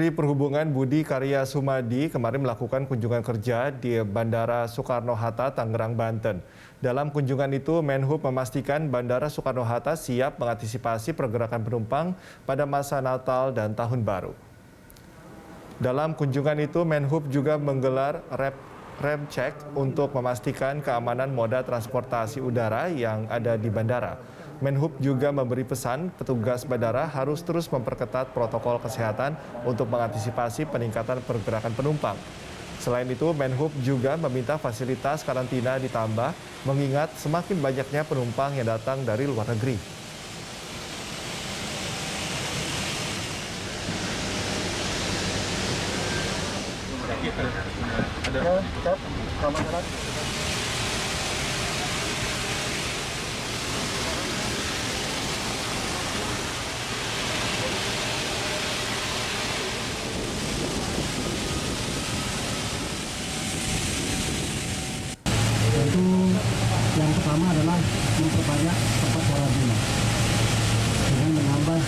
Menteri Perhubungan Budi Karya Sumadi kemarin melakukan kunjungan kerja di Bandara Soekarno-Hatta, Tangerang, Banten. Dalam kunjungan itu, Menhub memastikan Bandara Soekarno-Hatta siap mengantisipasi pergerakan penumpang pada masa Natal dan Tahun Baru. Dalam kunjungan itu, Menhub juga menggelar rem cek untuk memastikan keamanan moda transportasi udara yang ada di bandara. Menhub juga memberi pesan petugas bandara harus terus memperketat protokol kesehatan untuk mengantisipasi peningkatan pergerakan penumpang. Selain itu, Menhub juga meminta fasilitas karantina ditambah mengingat semakin banyaknya penumpang yang datang dari luar negeri. Tentu yang pertama adalah memperbanyak tempat karantina dengan menambah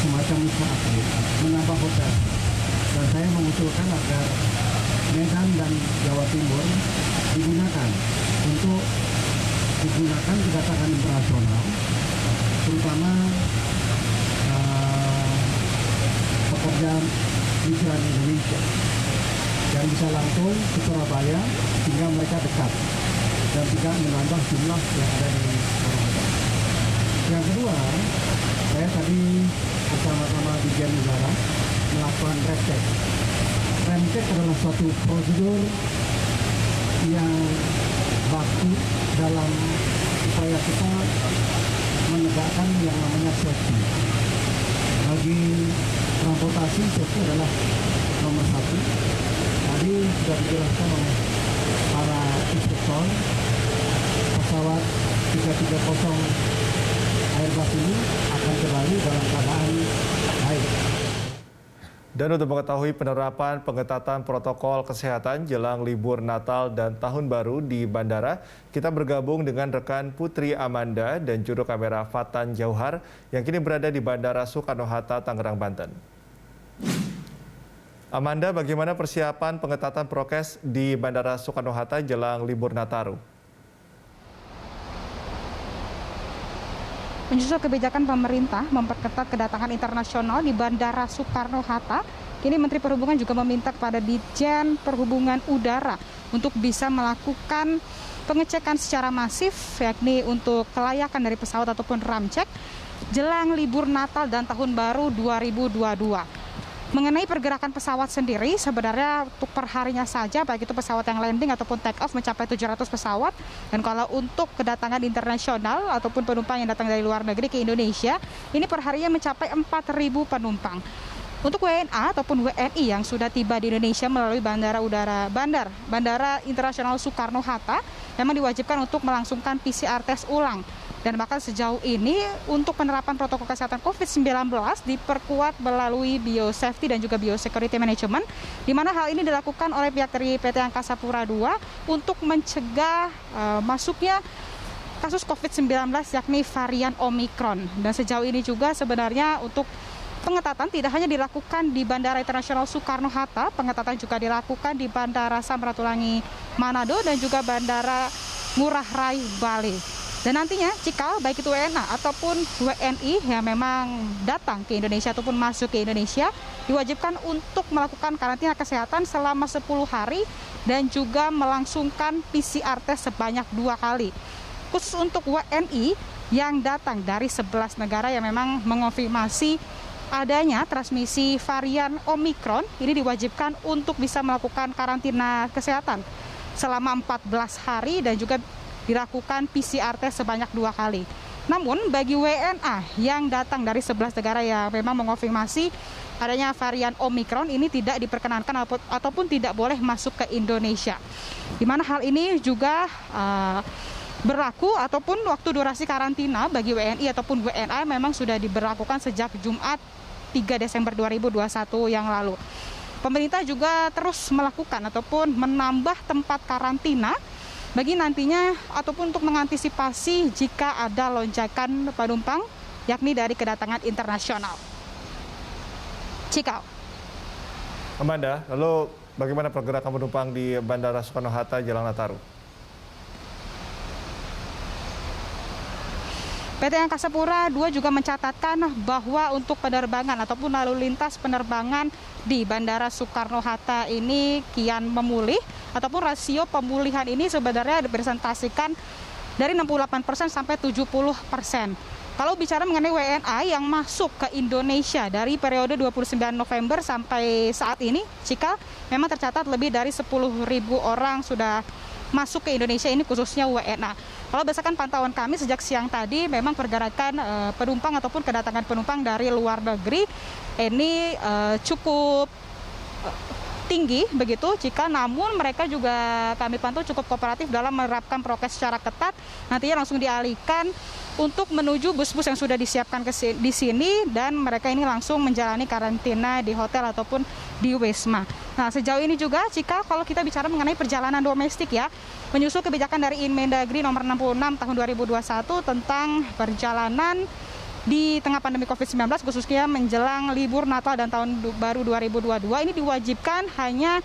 semacam wisma atlet, menambah hotel. Dan saya mengusulkan agar Medan dan Jawa Timur digunakan kedatangan internasional, terutama pekerja migran Indonesia yang bisa langsung ke Surabaya sehingga mereka dekat dan tidak menambah jumlah yang ada di Surabaya. Yang kedua, saya tadi bersama-sama Dirjen Udara melakukan rem cek. Rem cek adalah suatu prosedur yang baku dalam upaya kita menegakkan yang namanya safety. Bagi transportasi, safety adalah nomor satu. Tadi sudah dijelaskan oleh para instruktur, pesawat 330 Airbus ini akan kembali dalam keadaan baik. Dan untuk mengetahui penerapan pengetatan protokol kesehatan jelang libur Natal dan Tahun Baru di bandara, kita bergabung dengan rekan Putri Amanda dan juru kamera Fatan Jauhar yang kini berada di Bandara Soekarno-Hatta, Tangerang, Banten. Amanda, bagaimana persiapan pengetatan prokes di Bandara Soekarno-Hatta jelang libur Nataru? Menyusul kebijakan pemerintah memperketat kedatangan internasional di Bandara Soekarno-Hatta, kini Menteri Perhubungan juga meminta kepada Ditjen Perhubungan Udara untuk bisa melakukan pengecekan secara masif, yakni untuk kelayakan dari pesawat ataupun ramcek jelang libur Natal dan Tahun Baru 2022. Mengenai pergerakan pesawat sendiri, sebenarnya untuk perharinya saja, baik itu pesawat yang landing ataupun take off mencapai 700 pesawat. Dan kalau untuk kedatangan internasional ataupun penumpang yang datang dari luar negeri ke Indonesia, ini perharinya mencapai 4.000 penumpang. Untuk WNA ataupun WNI yang sudah tiba di Indonesia melalui Bandara Internasional Soekarno-Hatta, memang diwajibkan untuk melangsungkan PCR tes ulang. Dan bahkan sejauh ini untuk penerapan protokol kesehatan COVID-19 diperkuat melalui biosafety dan juga biosecurity management, di mana hal ini dilakukan oleh pihak dari PT Angkasa Pura II untuk mencegah masuknya kasus COVID-19 yakni varian Omicron. Dan sejauh ini juga sebenarnya untuk pengetatan tidak hanya dilakukan di Bandara Internasional Soekarno-Hatta, pengetatan juga dilakukan di Bandara Samratulangi Manado dan juga Bandara Ngurah Rai Bali. Dan nantinya jika baik itu WNA ataupun WNI yang memang datang ke Indonesia ataupun masuk ke Indonesia diwajibkan untuk melakukan karantina kesehatan selama 10 hari dan juga melangsungkan PCR test sebanyak 2 kali. Khusus untuk WNI yang datang dari 11 negara yang memang mengonfirmasi adanya transmisi varian Omicron, ini diwajibkan untuk bisa melakukan karantina kesehatan selama 14 hari dan juga dilakukan PCR test sebanyak 2 kali. Namun bagi WNA yang datang dari 11 negara yang memang mengonfirmasi adanya varian Omicron, ini tidak diperkenankan ataupun tidak boleh masuk ke Indonesia. Di mana hal ini juga berlaku ataupun waktu durasi karantina bagi WNI ataupun WNA memang sudah diberlakukan sejak Jumat 3 Desember 2021 yang lalu. Pemerintah juga terus melakukan ataupun menambah tempat karantina bagi nantinya ataupun untuk mengantisipasi jika ada lonjakan penumpang yakni dari kedatangan internasional. Cikal. Amanda, lalu bagaimana pergerakan penumpang di Bandara Soekarno-Hatta Jalan Nataru? PT Angkasa Pura II juga mencatatkan bahwa untuk penerbangan ataupun lalu lintas penerbangan di Bandara Soekarno-Hatta ini kian memulih, ataupun rasio pemulihan ini sebenarnya dipresentasikan dari 68% sampai 70%. Kalau bicara mengenai WNA yang masuk ke Indonesia dari periode 29 November sampai saat ini, Cika, memang tercatat lebih dari 10.000 orang sudah masuk ke Indonesia, ini khususnya WNA. Kalau berdasarkan pantauan kami sejak siang tadi, memang pergerakan penumpang ataupun kedatangan penumpang dari luar negeri ini cukup tinggi begitu, Cika, namun mereka juga kami pantau cukup kooperatif dalam menerapkan prokes secara ketat. Nantinya langsung dialihkan untuk menuju bus-bus yang sudah disiapkan di sini, dan mereka ini langsung menjalani karantina di hotel ataupun di Wisma. Nah, sejauh ini juga, Cika, kalau kita bicara mengenai perjalanan domestik ya, menyusul kebijakan dari Inmendagri nomor 66 tahun 2021 tentang perjalanan di tengah pandemi COVID-19, khususnya menjelang libur Natal dan Tahun Baru 2022, ini diwajibkan hanya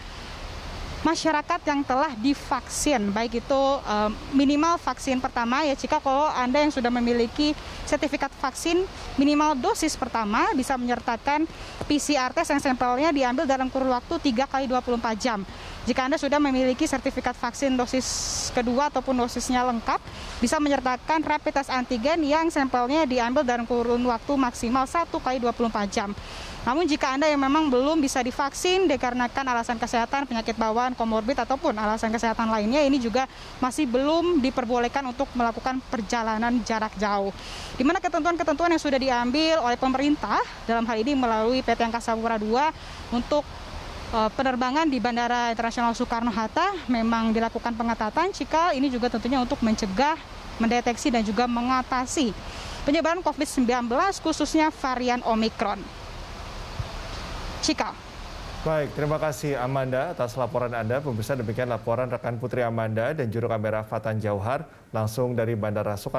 masyarakat yang telah divaksin, baik itu minimal vaksin pertama ya, Cika. Kalau Anda yang sudah memiliki sertifikat vaksin minimal dosis pertama bisa menyertakan PCR test yang sampelnya diambil dalam kurun waktu 3 kali 24 jam. Jika Anda sudah memiliki sertifikat vaksin dosis kedua ataupun dosisnya lengkap, bisa menyertakan rapid test antigen yang sampelnya diambil dalam kurun waktu maksimal 1 kali 24 jam. Namun jika Anda yang memang belum bisa divaksin dikarenakan alasan kesehatan, penyakit bawaan, komorbid, ataupun alasan kesehatan lainnya, ini juga masih belum diperbolehkan untuk melakukan perjalanan jarak jauh. Di mana ketentuan-ketentuan yang sudah diambil oleh pemerintah, dalam hal ini melalui PT Angkasa Pura II untuk penerbangan di Bandara Internasional Soekarno-Hatta memang dilakukan pengetatan, Cika. Ini juga tentunya untuk mencegah, mendeteksi, dan juga mengatasi penyebaran COVID-19 khususnya varian Omikron. Cika. Baik, terima kasih Amanda atas laporan Anda. Pemirsa, demikian laporan rekan Putri Amanda dan juru kamera Fatan Jauhar langsung dari Bandara Soekarno